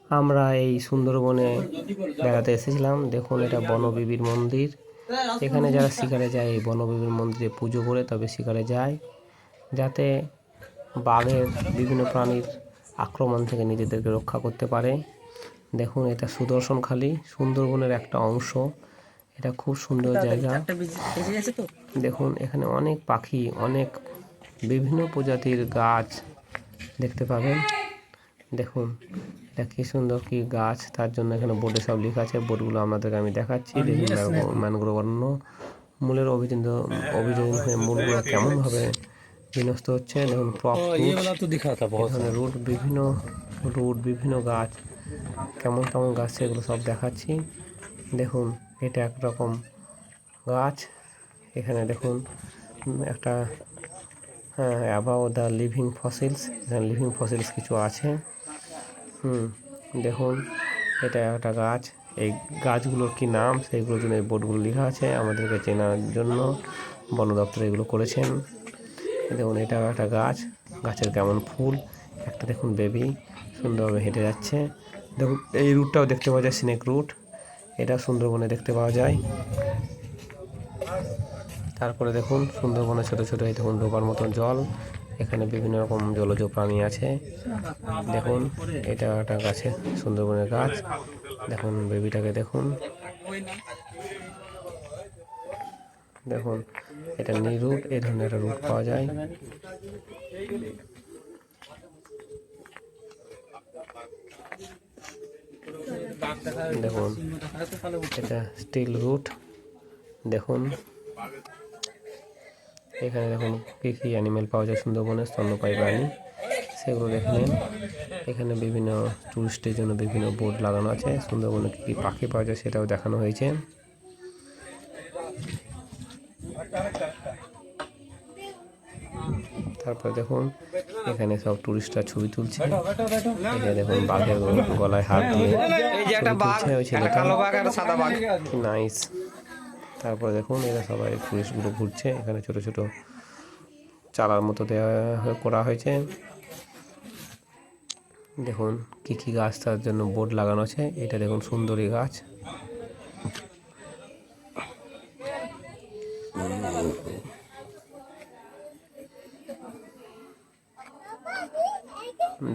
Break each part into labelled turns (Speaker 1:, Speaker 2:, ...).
Speaker 1: আমরা এই সুন্দরবনে বেড়াতে এসেছিলাম। দেখুন, এটা বনবিবির মন্দির। এখানে যারা শিকারে যায় এই বনবিবির মন্দিরে পুজো করে তবে শিকারে যায়, যাতে বাঘের বিভিন্ন প্রাণীর আক্রমণ থেকে নিজেদেরকে রক্ষা করতে পারে। দেখুন, এটা সুদর্শনখালি সুন্দরবনের একটা অংশ। এটা খুব সুন্দর জায়গা। দেখুন, এখানে অনেক পাখি, অনেক বিভিন্ন প্রজাতির গাছ দেখতে পাবেন। দেখুন, এটা কি সুন্দর কি গাছ, তার জন্য এখানে বোর্ডে সব লেখা আছে। বোর্ডগুলো আপনাদেরকে আমি দেখাচ্ছি। দেখুন, ম্যানগ্রোভ অরণ্য মূলের অভিযোজন হয়ে মূলগুলো কেমনভাবে বিনষ্ট হচ্ছে। দেখুন, এখানে বিভিন্ন গাছ, কেমন কেমন গাছ সেগুলো সব দেখাচ্ছি। দেখুন, এটা একরকম গাছ। এখানে দেখুন একটা অ্যাবাউট দ্য লিভিং ফসিলস, এখানে লিভিং ফসিলস কিছু আছে। দেখুন, এটা একটা গাছ। এই গাছগুলোর কি নাম সেইগুলোর জন্য এই বোর্ডগুলো লেখা আছে, আমাদেরকে চেনার জন্য বন দপ্তর এগুলো করেছেন। দেখুন, এটা একটা গাছ, গাছের কেমন ফুল। একটা দেখুন বেবি সুন্দরভাবে হেঁটে যাচ্ছে। দেখুন, এই রুটটাও দেখতে পাওয়া যায়, স্নেক রুট। এটা সুন্দরবনে দেখতে পাওয়া যায়। তারপরে দেখুন, সুন্দরবনে ছোট ছোট এই দেখুন ডোবার মতন জল। এখানে বিভিন্ন রকম জলজ প্রাণী আছে। দেখুন, এটা একটা গাছে সুন্দরবনের গাছ। দেখুন বেবিটাকে দেখুন। দেখুন, এটা নিরুট, এই ধরনের একটা রুট পাওয়া যায়। দেখুন, এটা স্টিল রুট। দেখুন, এখানে দেখুন কী কী অ্যানিমেল পাওয়া যায় সুন্দরবনে, স্তন্যপায়ী প্রাণী, সেগুলো দেখে নিন। এখানে বিভিন্ন টুরিস্টের জন্য বিভিন্ন বোর্ড লাগানো আছে। সুন্দরবনে কী কী পাখি পাওয়া যায় সেটাও দেখানো হয়েছে। তারপরে দেখুন, এখানে সব টুরিস্টরা ছবি তুলছে। এখানে দেখুন বাঘের গলায় হাত দিয়ে ছবি তুলছে ওই ছেলেটা, নাইস। তারপরে দেখুন, এরা সবাই টুরিস্টগুলো ঘুরছে। এখানে ছোট ছোট চালার মতো করা হয়েছে। দেখুন কি কি গাছ তার জন্য বোর্ড লাগানো আছে। এটা দেখুন সুন্দরী গাছ।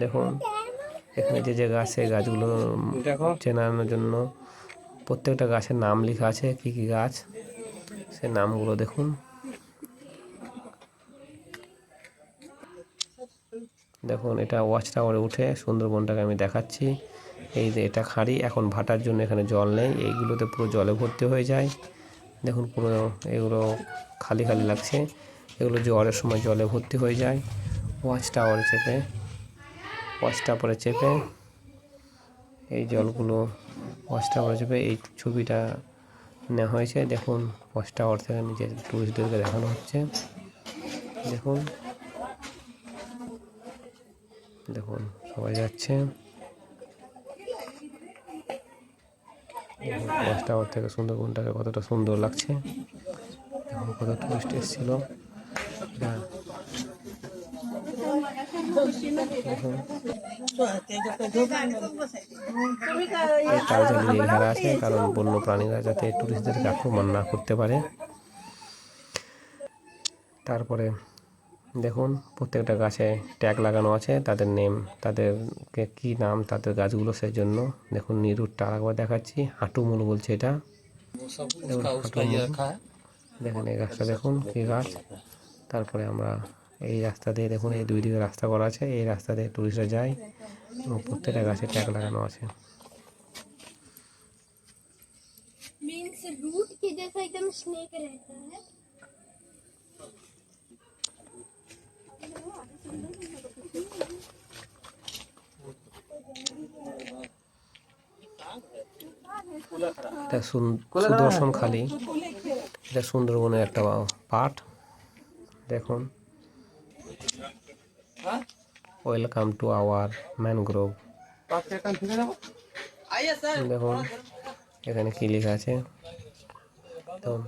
Speaker 1: দেখুন, এখানে যে যে গাছ সেই গাছগুলো চেনানোর জন্য প্রত্যেকটা গাছের নাম লেখা আছে, কি কি গাছ সে নামগুলো দেখুন। দেখুন, এটা ওয়াচ টাওয়ারে উঠে সুন্দরবনটাকে আমি দেখাচ্ছি। এই যে এটা খাঁড়ি, এখন ভাটার জন্য এখানে জল নেই, এইগুলোতে পুরো জলে ভর্তি হয়ে যায়। দেখুন, পুরো এগুলো খালি খালি লাগছে। এগুলো জোয়ারের সময় জলে ভর্তি হয়ে যায়। ওয়াচ টাওয়ারে চেপে এই জলগুলো ওয়াচ টাওয়ারে চেপে এই ছবিটা নেওয়া হয়েছে। দেখুন, ওয়াচ টাওয়ার থেকে নিজের টুরিস্টদেরকে দেখানো হচ্ছে। দেখুন, দেখুন সবাই যাচ্ছে। ওয়াচ টাওয়ার থেকে সুন্দরবনটাকে কতটা সুন্দর লাগছে। দেখুন কত টুরিস্ট এসেছিল। এই তাল জ্বালিয়ে ঘেরা আছে, কারণ বন্য প্রাণীরা যাতে টুরিস্টদেরকে আক্রমণ না করতে পারে। তারপরে দেখুন, প্রত্যেকটা গাছে ট্যাগ লাগানো আছে, তাদের নেম, তাদেরকে কি নাম তাদের গাছগুলো, সেই জন্য। দেখুন, নিরুটটা আরেকবার দেখাচ্ছি, হাঁটুমুল বলছে এটা। দেখুন দেখুন এই গাছটা দেখুন কি গাছ। তারপরে আমরা এই রাস্তা দিয়ে দেখুন, এই দুই দিকে রাস্তা করা আছে, এই রাস্তা দিয়ে টুরিস্টরা যায় এবং প্রত্যেকটা গাছে ট্যাগ লাগানো আছে।
Speaker 2: रूट के जैसा एकदम स्नेक रहता है।
Speaker 1: এটা সুদর্শনখালি, এটা সুন্দরবনের একটা পার্ট। দেখুন, ওয়েলকাম টু আওয়ার ম্যানগ্রোভ। দেখুন এখানে কি লেখা আছে। দেখুন,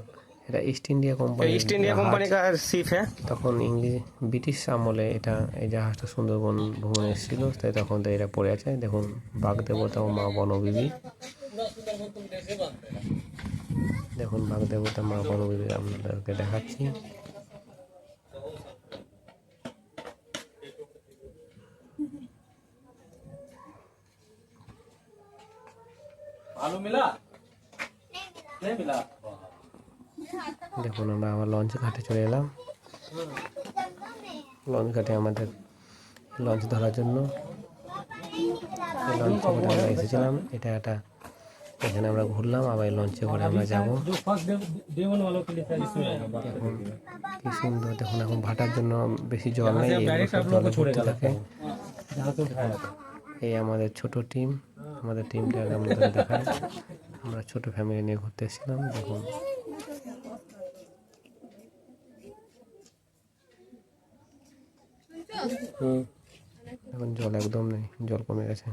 Speaker 1: এটা east India company.
Speaker 3: East India company का शिप है।
Speaker 1: তখন ইংলিশ ব্রিটিশ আমলে এটা এই জাহাজটা সুন্দরবন ভ্রমণে এসেছিল, তাই তখন তো এটা পড়ে আছে। দেখুন বাঘ দেবতা ও মা বনবিবি, দেখুন বাঘ দেবতা মা বনবিবি আপনাদেরকে দেখাচ্ছি। দেখুন আমরা আবার লঞ্চ ঘাটে চলে এলাম। লঞ্চ ঘাটে আমাদের লঞ্চ ধরার জন্য লঞ্চে করে আমরা এসেছিলাম। এটা একটা এখানে আমরা ঘুরলাম, আবার লঞ্চে করে আমরা যাব। দেখুন কি সুন্দর, দেখুন এখন ভাটার জন্য বেশি জল নেই, এগুলো সব জলে ভর্তি থাকে। এই আমাদের ছোট টিম, আমাদের টিমটাকে আমাদের দেখায়। আমরা ছোট ফ্যামিলি নিয়ে ঘুরতে এসেছিলাম। দেখুন এখন জল একদম নেই, জল কমে গেছে।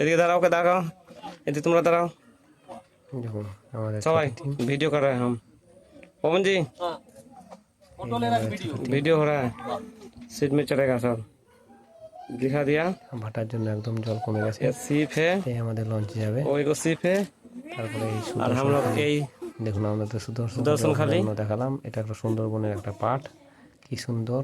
Speaker 3: এদিকে দাঁড়াও, কে দাঁড়াও, এদিকে তোমরা দাঁড়াও।
Speaker 1: দেখুন আমাদের
Speaker 3: सबाई
Speaker 1: ছোট টিম।
Speaker 3: वीडियो कर रहे हैं हम। पवन जी वीडियो हो रहा है, सीट में चढ़ेगा सब, दिखा दिया।
Speaker 1: ভাটার জন্য একদম জল কমে গেছে।
Speaker 3: ये सीप है,
Speaker 1: এই আমাদের লঞ্চে যাবে।
Speaker 3: वो एक सीप है।
Speaker 1: তারপরে এই
Speaker 3: और हम लोग
Speaker 1: সুদর্শন,
Speaker 3: यही
Speaker 1: দেখুন আমরা তো সুদর্শন
Speaker 3: সুদর্শন খালি।
Speaker 1: দেখালাম। এটা একটা সুন্দরবনের একটা পার্ট, কি সুন্দর।